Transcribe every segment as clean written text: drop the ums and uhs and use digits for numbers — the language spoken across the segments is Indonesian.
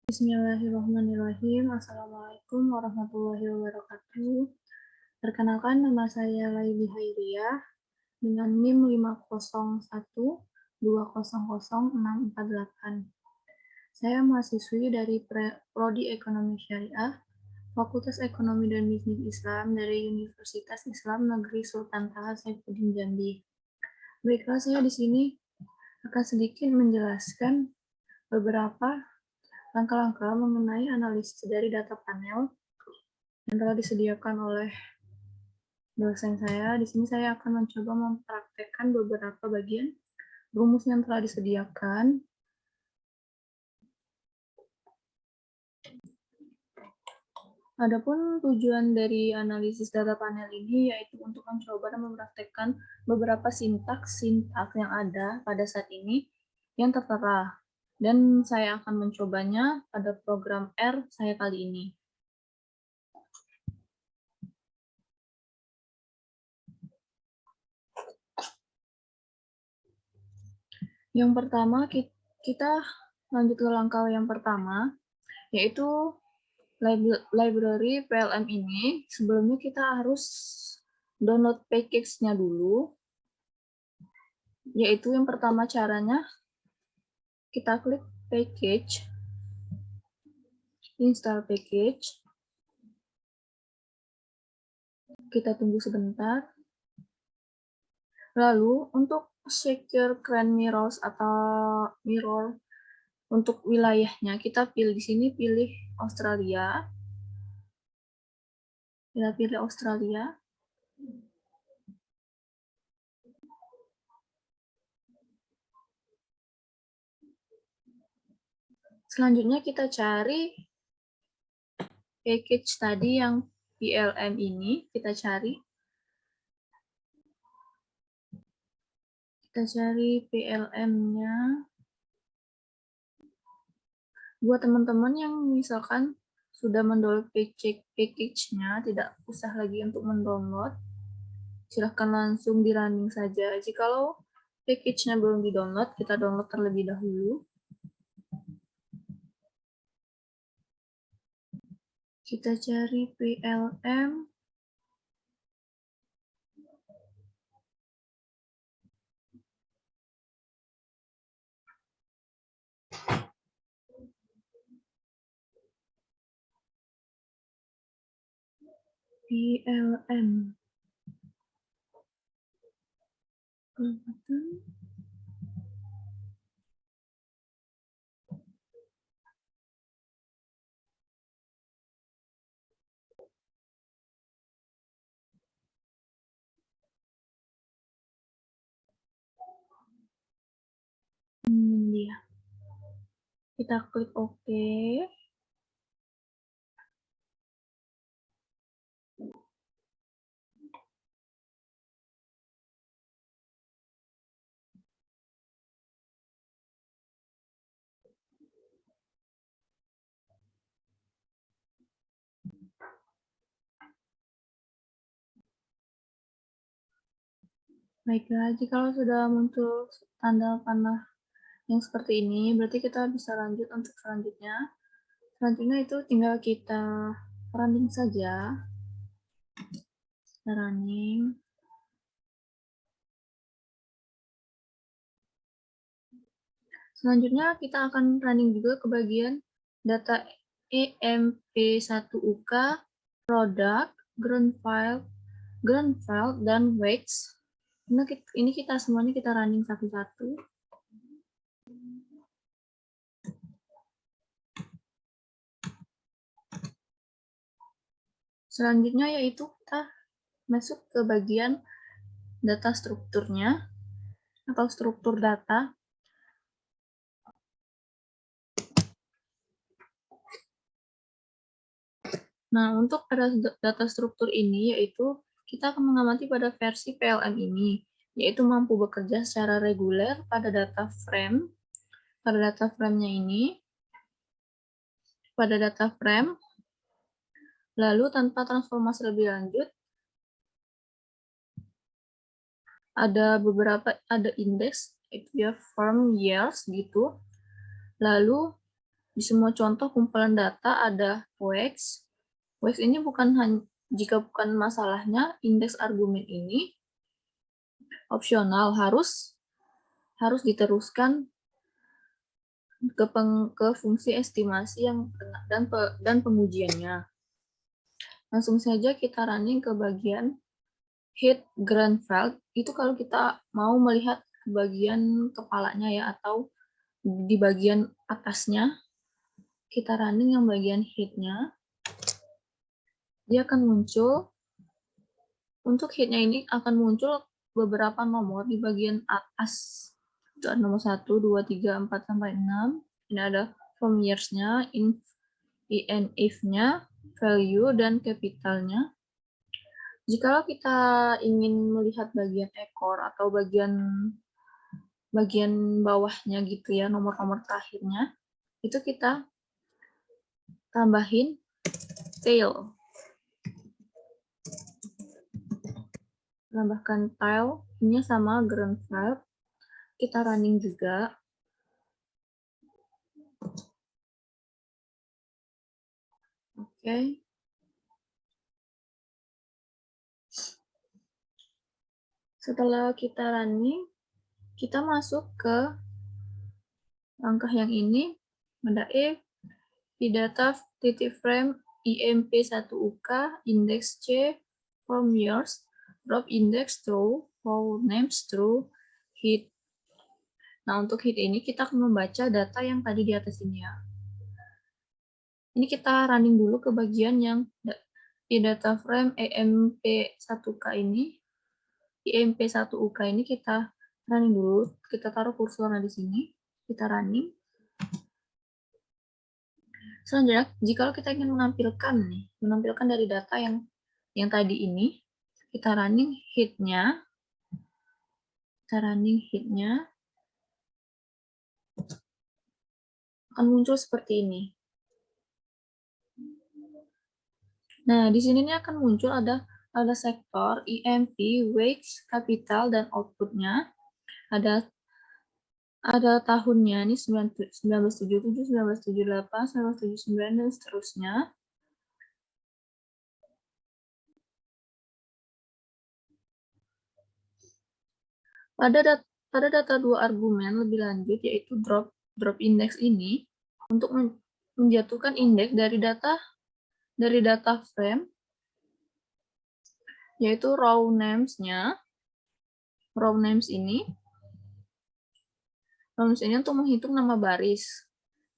Bismillahirrahmanirrahim. Assalamualaikum warahmatullahi wabarakatuh. Perkenalkan, nama saya Laili Hairiyah dengan NIM 501200648. Saya mahasiswi dari Prodi Ekonomi Syariah, Fakultas Ekonomi dan Bisnis Islam dari Universitas Islam Negeri Sultan Taha Saifuddin Jambi. Baiklah, saya di sini akan sedikit menjelaskan beberapa langkah-langkah mengenai analisis dari data panel yang telah disediakan oleh dosen saya. Di sini saya akan mencoba mempraktekkan beberapa bagian rumus yang telah disediakan. Adapun tujuan dari analisis data panel ini yaitu untuk mencoba dan mempraktekkan beberapa sintaks yang ada pada saat ini yang tertera. Dan saya akan mencobanya pada program R saya kali ini. Yang pertama, kita lanjut ke langkah yang pertama, yaitu library PLM ini. Sebelumnya kita harus download package-nya dulu, yaitu yang pertama caranya, kita klik package, install package, kita tunggu sebentar. Lalu, untuk secure CRAN mirrors atau mirror untuk wilayahnya, kita pilih di sini, pilih Australia. Kita pilih Australia. Selanjutnya kita cari package tadi yang PLM ini, kita cari. Kita cari PLM-nya. Buat teman-teman yang misalkan sudah mendownload package-nya, tidak usah lagi untuk mendownload. Silahkan langsung di running saja. Jikalau package-nya belum di-download, kita download terlebih dahulu. Kita cari PLM. PLM. Dia. Kita klik OK. Baiklah, jika sudah muncul tanda panah yang seperti ini, berarti kita bisa lanjut untuk selanjutnya. Selanjutnya itu tinggal kita running saja. Running. Selanjutnya kita akan running juga ke bagian data EMP1UK, product, ground file, dan weights. Ini kita semuanya kita running satu-satu. Selanjutnya yaitu kita masuk ke bagian data strukturnya atau struktur data. Nah, untuk data struktur ini yaitu kita akan mengamati pada versi PLM ini, yaitu mampu bekerja secara reguler pada data frame. Pada data frame-nya ini, pada data frame, lalu tanpa transformasi lebih lanjut, ada indeks, itu ya form years gitu. Lalu Di semua contoh kumpulan data ada WX. WX ini jika bukan masalahnya, indeks argumen ini opsional, harus diteruskan ke fungsi estimasi dan pengujiannya. Langsung saja kita running ke bagian head Grunfeld. Itu kalau kita mau melihat bagian kepalanya ya, atau di bagian atasnya, kita running yang bagian head-nya. Dia akan muncul, untuk head-nya ini akan muncul beberapa nomor di bagian atas. Itu ada nomor 1, 2, 3, 4, sampai 6. Ini ada from years-nya, if-nya, value, dan capitalnya. Jika kita ingin melihat bagian ekor atau bagian bawahnya gitu ya, nomor-nomor terakhirnya, itu kita tambahin tail. Tambahkan tail, ini sama Grunfeld. Kita running juga. Oke. Setelah kita running, kita masuk ke langkah yang ini, ada if di data titik frame IMP1UK index C from years drop index true for names true hit. Nah, untuk hit ini kita akan membaca data yang tadi di atas ini ya. Ini kita running dulu ke bagian yang di data frame EMP1K ini. IMP1UK ini kita running dulu. Kita taruh kursornya di sini. Kita running. Selanjutnya, jika kita ingin menampilkan dari data yang tadi ini, kita running hit-nya. Akan muncul seperti ini. Nah, di sini akan muncul ada sektor IMP, wage, capital, dan output-nya. Ada tahunnya, ini 1977, 1978, 1979, dan seterusnya. Pada data dua argumen lebih lanjut, yaitu drop index ini, untuk menjatuhkan indeks dari data frame, yaitu raw names ini untuk menghitung nama baris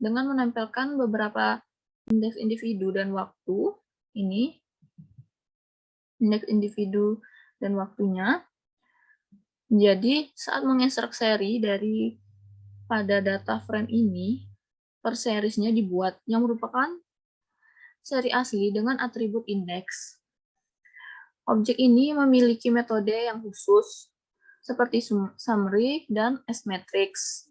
dengan menempelkan beberapa indeks individu dan waktu. Ini indeks individu dan waktunya. Jadi saat menginstruk seri pada data frame ini, per seriesnya dibuat yang merupakan seri asli dengan atribut indeks. Objek ini memiliki metode yang khusus seperti summary dan S-matrix.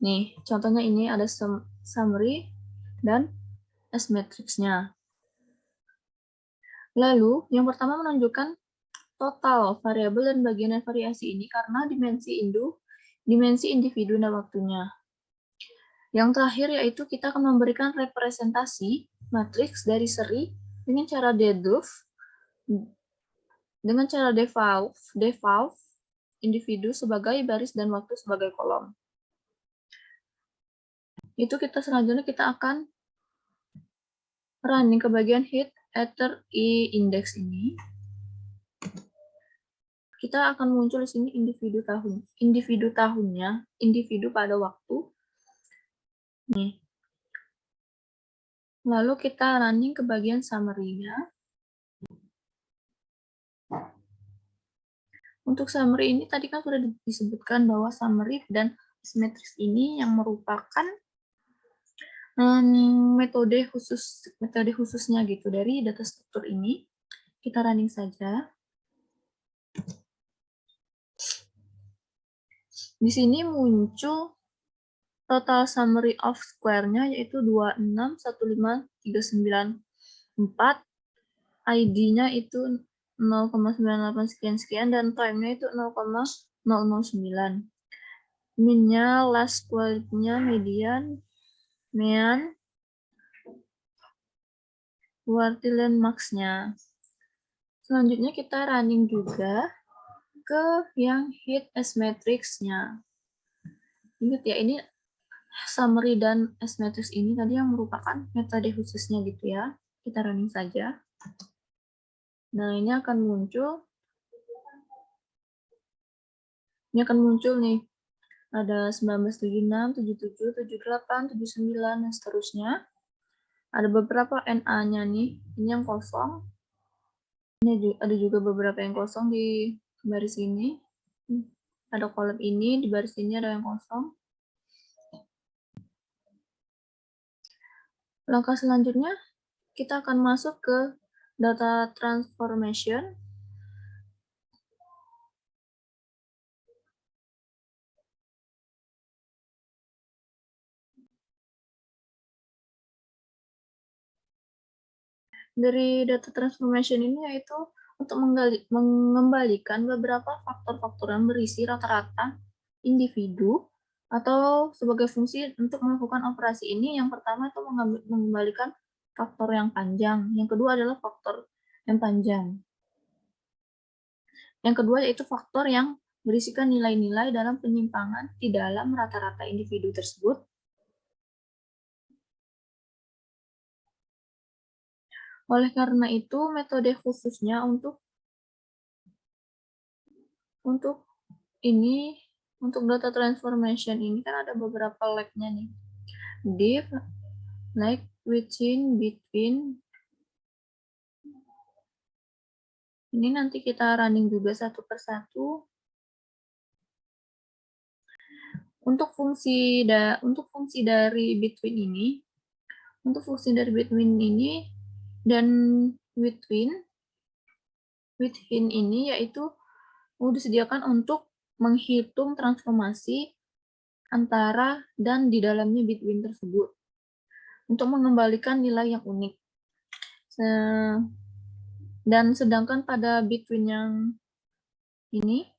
Nih, contohnya ini ada summary dan S-matrix-nya. Lalu, yang pertama menunjukkan total variabel dan bagian variasi ini karena dimensi individu dan waktunya. Yang terakhir yaitu kita akan memberikan representasi matriks dari seri dengan cara devolve individu sebagai baris dan waktu sebagai kolom. Itu selanjutnya kita akan running ke bagian hit ether index ini. Kita akan muncul di sini individu tahunnya, individu pada waktu. Nih. Lalu kita running ke bagian summary-nya. Untuk summary ini tadi kan sudah disebutkan bahwa summary dan S-matrix ini yang merupakan metode khususnya gitu dari data struktur ini. Kita running saja. Di sini muncul total summary of square-nya yaitu 2615394. ID-nya itu 0,98 sekian-sekian dan time-nya itu 0,009. Min-nya, last quality-nya, median, Kemudian berarti landmarks-nya. Selanjutnya kita running juga ke yang heat S-matrix-nya. Ingat ya, ini summary dan S-matrix ini tadi yang merupakan metode khususnya gitu ya. Kita running saja. Nah, ini akan muncul nih. Ada 1976, 77, 78, 79, dan seterusnya. Ada beberapa NA-nya nih. Ini yang kosong. Ini ada juga beberapa yang kosong di baris ini. Ada kolom ini, di baris ini ada yang kosong. Langkah selanjutnya, kita akan masuk ke data transformation. Dari data transformation ini yaitu untuk mengembalikan beberapa faktor-faktor yang berisi rata-rata individu atau sebagai fungsi untuk melakukan operasi ini. Yang pertama itu mengembalikan faktor yang panjang, yang kedua adalah faktor yang panjang. Yang kedua yaitu faktor yang berisikan nilai-nilai dalam penyimpangan di dalam rata-rata individu tersebut. Oleh karena itu, metode khususnya untuk ini, untuk data transformation ini kan ada beberapa lag-nya nih. Diff, lag, within, between. Ini nanti kita running juga satu persatu. Untuk fungsi dari between ini, dan within ini yaitu disediakan untuk menghitung transformasi antara dan di dalamnya between tersebut untuk mengembalikan nilai yang unik. Dan sedangkan pada between yang ini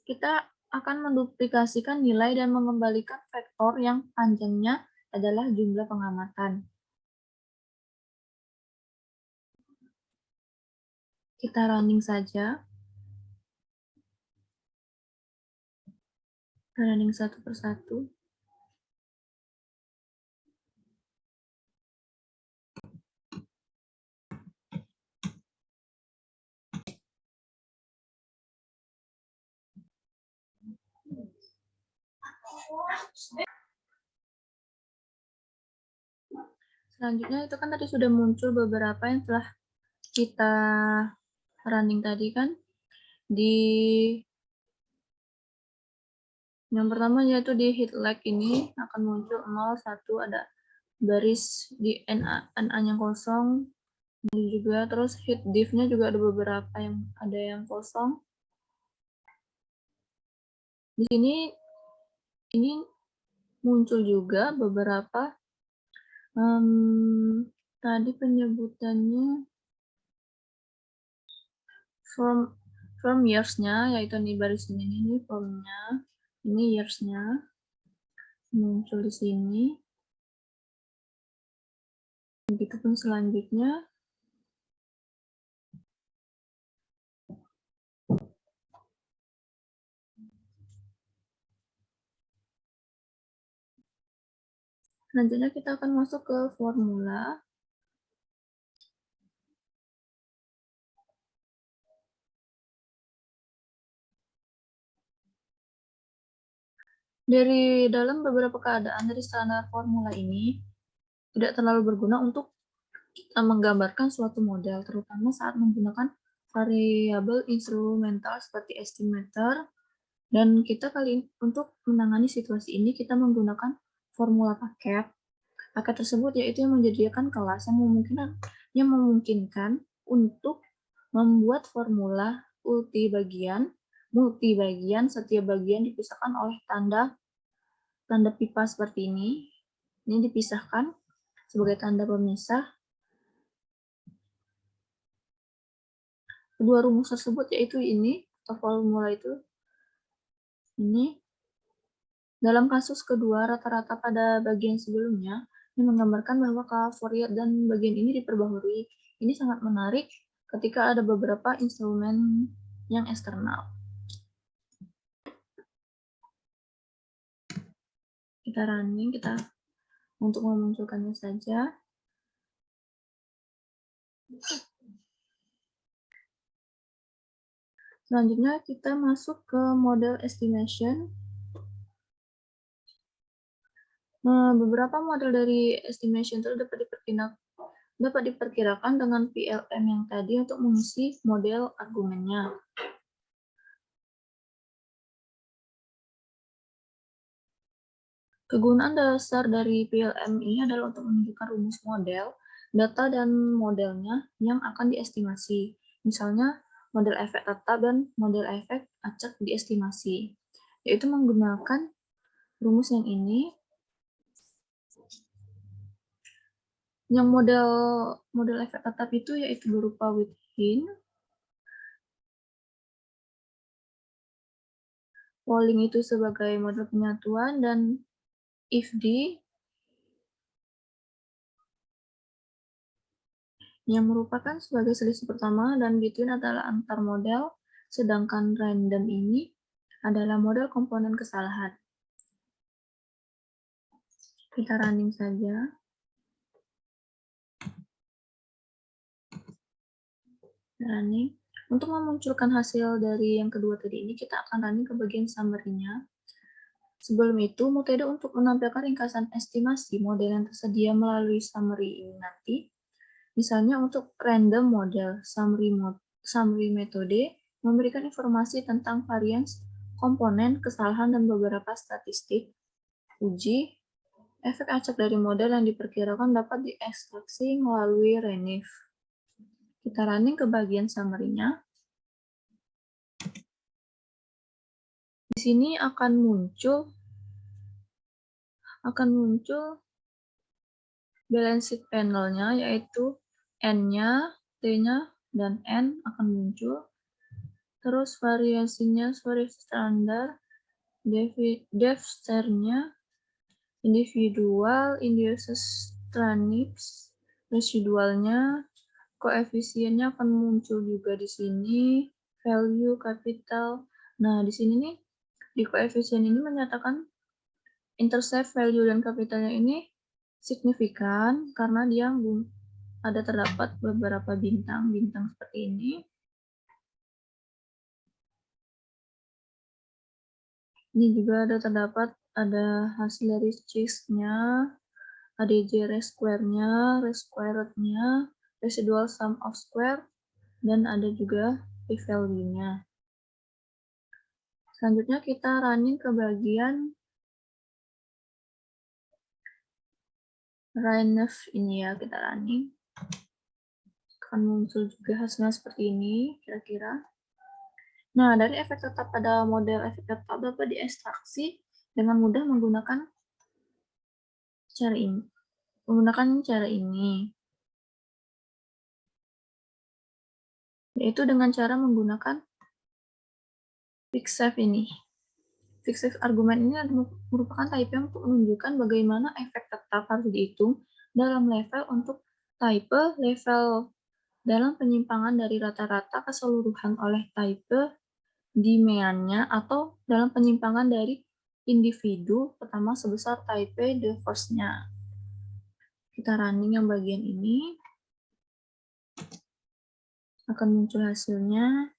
kita akan menduplikasikan nilai dan mengembalikan vektor yang panjangnya adalah jumlah pengamatan. Kita running saja. Kita running satu persatu. Selanjutnya itu kan tadi sudah muncul beberapa yang telah kita running tadi kan. Yang pertama yaitu di heat lag ini akan muncul 0, 1, ada baris di NA-nya kosong. Ini juga, terus heat diff-nya juga ada beberapa yang kosong. Di sini ini muncul juga beberapa tadi penyebutannya from years-nya, yaitu di baris ini from-nya, ini years-nya muncul di sini. Begitupun selanjutnya. Selanjutnya kita akan masuk ke formula. Dari dalam beberapa keadaan dari standar formula ini tidak terlalu berguna untuk kita menggambarkan suatu model, terutama saat menggunakan variabel instrumental seperti estimator. Dan kita untuk menangani situasi ini kita menggunakan formula paket. Paket tersebut yaitu yang menyediakan kelas yang memungkinkan untuk membuat formula multi bagian, setiap bagian dipisahkan oleh tanda pipa seperti ini. Ini dipisahkan sebagai tanda pemisah. Kedua rumus tersebut yaitu ini, atau formula itu ini. Dalam kasus kedua, rata-rata pada bagian sebelumnya yang menggambarkan bahwa Fourier dan bagian ini diperbaharui. Ini sangat menarik ketika ada beberapa instrumen yang eksternal. Kita running, kita untuk memunculkannya saja. Selanjutnya kita masuk ke model estimation. Beberapa model dari estimation itu dapat diperkirakan dengan PLM yang tadi untuk mengisi model argumennya. Kegunaan dasar dari PLM ini adalah untuk menunjukkan rumus model, data dan modelnya yang akan diestimasi. Misalnya model efek tetap dan model efek acak diestimasi. Yaitu menggunakan rumus yang ini. Yang model efek tetap itu yaitu berupa Within, polling itu sebagai model penyatuan, dan if-D yang merupakan sebagai selisih pertama, dan between adalah antar model, sedangkan random ini adalah model komponen kesalahan. Kita running saja. Running. Untuk memunculkan hasil dari yang kedua tadi ini, kita akan running ke bagian summary-nya. Sebelum itu, metode untuk menampilkan ringkasan estimasi model yang tersedia melalui summary ini nanti. Misalnya untuk random model, summary metode memberikan informasi tentang varians, komponen, kesalahan, dan beberapa statistik. Uji, efek acak dari model yang diperkirakan dapat diekstraksi melalui RENIF. Kita running ke bagian summary-nya. Di sini akan muncul balance sheet panel-nya, yaitu N-nya, T-nya, dan N akan muncul. Terus variasinya, variasi standar, depth star-nya, individual, idiosyncranics, residualnya, koefisiennya akan muncul juga di sini, value, capital. Nah, di sini nih, di koefisien ini menyatakan intercept, value, dan capitalnya ini signifikan karena dia terdapat beberapa bintang-bintang seperti ini. Ini juga terdapat hasil dari cheese-nya, ADJ square-nya, square-nya, residual sum of square, dan ada juga p-value-nya. Selanjutnya kita running ke bagian RENIF ini ya, kita running. Akan muncul juga hasilnya seperti ini, kira-kira. Nah, dari efek tetap pada model efek tetap dapat diekstraksi dengan mudah menggunakan cara ini. Yaitu dengan cara menggunakan fixed ini. Fixed argumen ini merupakan type untuk menunjukkan bagaimana efek tetap harus dihitung dalam level untuk type level dalam penyimpangan dari rata-rata keseluruhan oleh type di meannya atau dalam penyimpangan dari individu pertama sebesar type the first-nya. Kita running yang bagian ini. Akan muncul hasilnya.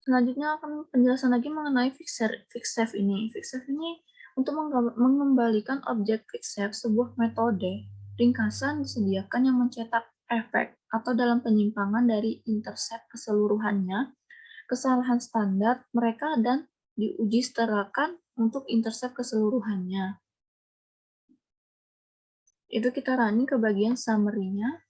Selanjutnya akan penjelasan lagi mengenai fixed ini. Fixed ini untuk mengembalikan objek fixed sebuah metode ringkasan disediakan yang mencetak efek atau dalam penyimpangan dari intercept keseluruhannya, kesalahan standar mereka, dan diuji setarakan untuk intercept keseluruhannya. Itu kita running ke bagian summary-nya.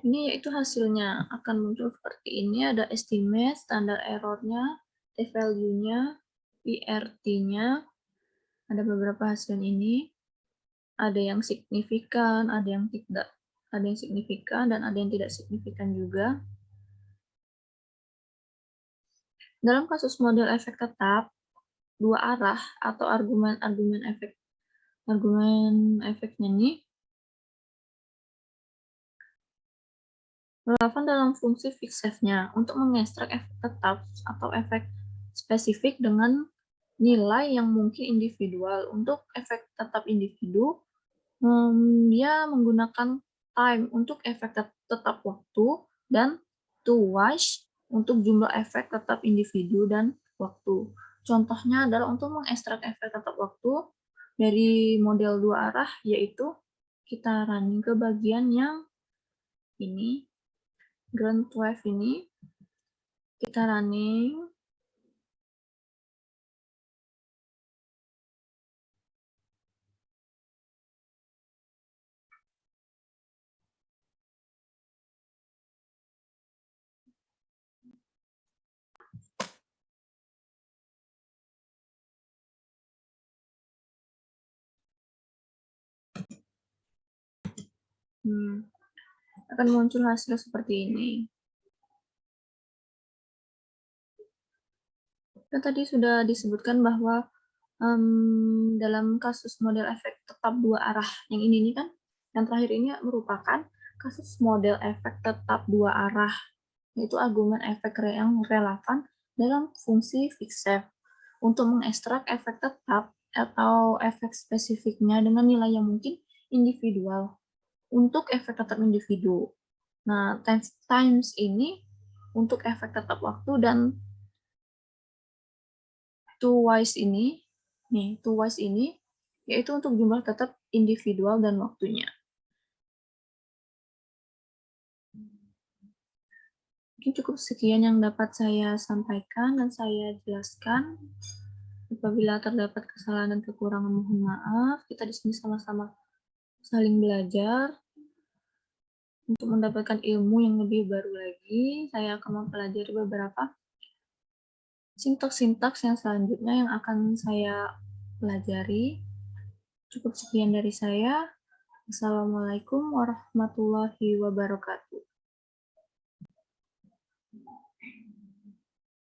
Ini yaitu hasilnya akan muncul seperti ini, ada estimate, standar error-nya, t-value-nya, PRT-nya, ada beberapa hasil ini, ada yang signifikan, ada yang tidak, ada yang signifikan dan ada yang tidak signifikan juga. Dalam kasus model efek tetap dua arah atau argumen efeknya nih relevan dalam fungsi fixef-nya untuk mengekstrak efek tetap atau efek spesifik dengan nilai yang mungkin individual. Untuk efek tetap individu, dia menggunakan time untuk efek tetap waktu dan twice untuk jumlah efek tetap individu dan waktu. Contohnya adalah untuk mengekstrak efek tetap waktu dari model dua arah, yaitu kita running ke bagian yang ini, ground wave ini, kita running, akan muncul hasil seperti ini. Dan tadi sudah disebutkan bahwa dalam kasus model efek tetap dua arah yang ini kan, yang terakhir ini merupakan kasus model efek tetap dua arah, yaitu argumen efek yang relevan dalam fungsi fixef untuk mengekstrak efek tetap atau efek spesifiknya dengan nilai yang mungkin individual untuk efek tetap individu. Nah, times ini untuk efek tetap waktu dan twice ini yaitu untuk jumlah tetap individual dan waktunya. Mungkin cukup sekian yang dapat saya sampaikan dan saya jelaskan. Apabila terdapat kesalahan dan kekurangan, mohon maaf. Kita di sini sama-sama saling belajar untuk mendapatkan ilmu yang lebih baru lagi. Saya akan mempelajari beberapa sintaks-sintaks yang selanjutnya yang akan saya pelajari. Cukup sekian dari saya. Assalamualaikum warahmatullahi wabarakatuh.